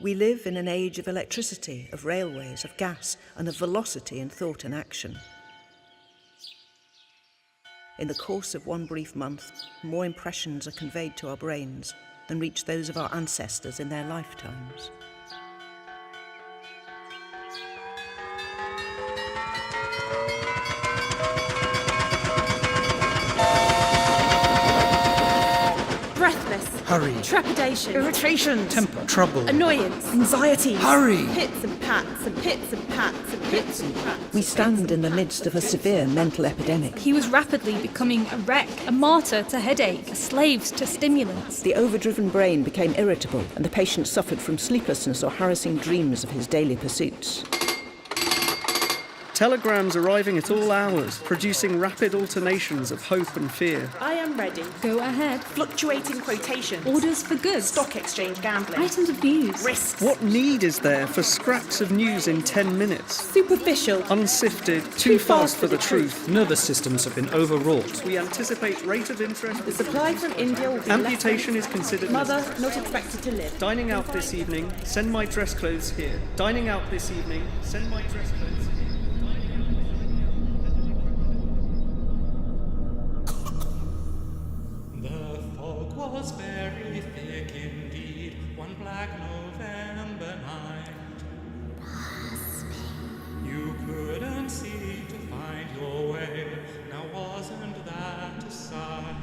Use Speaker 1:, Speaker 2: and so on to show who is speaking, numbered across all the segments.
Speaker 1: We live in an age of electricity, of railways, of gas, and of velocity in thought and action. In the course of one brief month, more impressions are conveyed to our brains than reach those of our ancestors in their lifetimes.
Speaker 2: Breathless.
Speaker 3: Hurry.
Speaker 2: Trepidation.
Speaker 4: Irritation.
Speaker 3: Temper. Trouble.
Speaker 2: Annoyance.
Speaker 4: Anxiety.
Speaker 3: Hurry.
Speaker 2: Pits and pats and pits and pats and pits and pats.
Speaker 1: We stand in the midst of a severe mental epidemic.
Speaker 5: He was rapidly becoming a wreck, a martyr to headache, a slave to stimulants.
Speaker 1: The overdriven brain became irritable, and the patient suffered from sleeplessness or harassing dreams of his daily pursuits.
Speaker 6: Telegrams arriving at all hours, producing rapid alternations of hope and fear.
Speaker 2: I am ready.
Speaker 5: Go ahead.
Speaker 2: Fluctuating quotations.
Speaker 5: Orders for goods.
Speaker 2: Stock exchange gambling.
Speaker 5: Items of views.
Speaker 2: Risks.
Speaker 6: What need is there for scraps of news in 10 minutes?
Speaker 2: Superficial.
Speaker 6: Unsifted, too fast for the truth.
Speaker 3: Nervous systems have been overwrought.
Speaker 6: We anticipate rate of interest.
Speaker 2: The supply from India will be
Speaker 6: Amputation
Speaker 2: less
Speaker 6: is considered.
Speaker 2: Mother not expected to live.
Speaker 6: Dining out this evening, send my dress clothes here. Dining out this evening, send my dress clothes here.
Speaker 7: The fog was very thick indeed, one black November night. You couldn't see to find your way, now wasn't that a sight?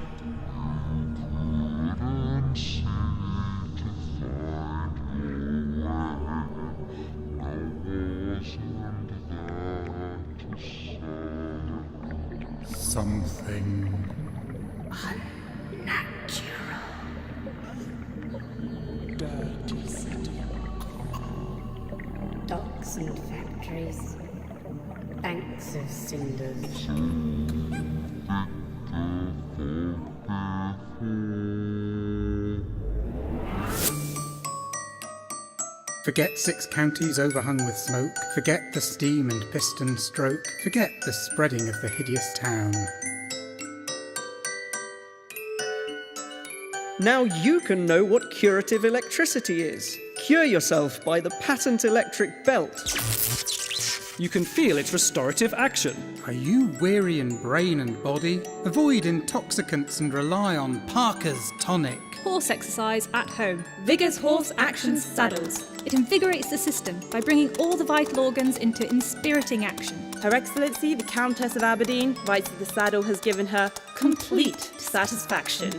Speaker 8: Something
Speaker 7: Dirty city.
Speaker 9: Docks and factories, banks of cinders.
Speaker 8: Forget 6 counties overhung with smoke. Forget the steam and piston stroke. Forget the spreading of the hideous town.
Speaker 6: Now you can know what curative electricity is. Cure yourself by the patent electric belt.
Speaker 3: You can feel its restorative action.
Speaker 8: Are you weary in brain and body? Avoid intoxicants and rely on Parker's tonic.
Speaker 5: Horse exercise at home. Vigor's Horse Action Saddles. It invigorates the system by bringing all the vital organs into inspiriting action.
Speaker 2: Her Excellency, the Countess of Aberdeen, writes that the saddle has given her complete satisfaction.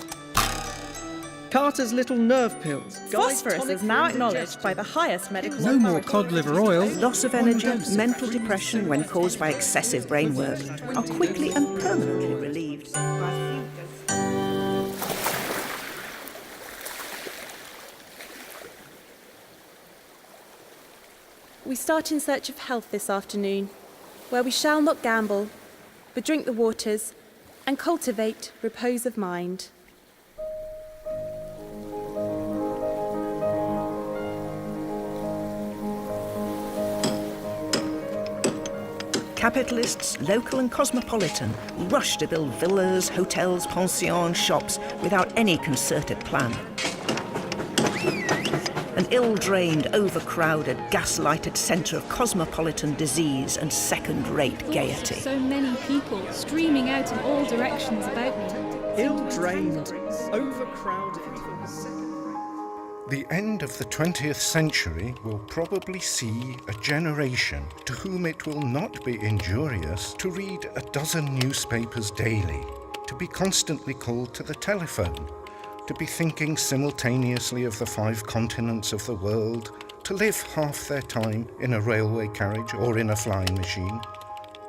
Speaker 6: Carter's little nerve pills.
Speaker 2: Phosphorus is now acknowledged by the highest medical
Speaker 8: No more
Speaker 2: authority.
Speaker 8: cod liver oil.
Speaker 1: Loss of energy, mental depression when caused by excessive brain work are quickly and permanently relieved.
Speaker 2: We start in search of health this afternoon, where we shall not gamble, but drink the waters and cultivate repose of mind.
Speaker 1: Capitalists, local and cosmopolitan, rush to build villas, hotels, pensions, shops without any concerted plan. An ill-drained, overcrowded, gaslighted centre of cosmopolitan disease and second-rate gaiety.
Speaker 5: So many people streaming out in all directions about me.
Speaker 6: Ill-drained, overcrowded.
Speaker 10: The end of the 20th century will probably see a generation to whom it will not be injurious to read a dozen newspapers daily, to be constantly called to the telephone, to be thinking simultaneously of the 5 continents of the world, to live half their time in a railway carriage or in a flying machine,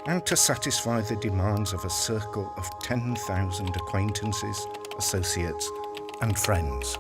Speaker 10: and to satisfy the demands of a circle of 10,000 acquaintances, associates, and friends.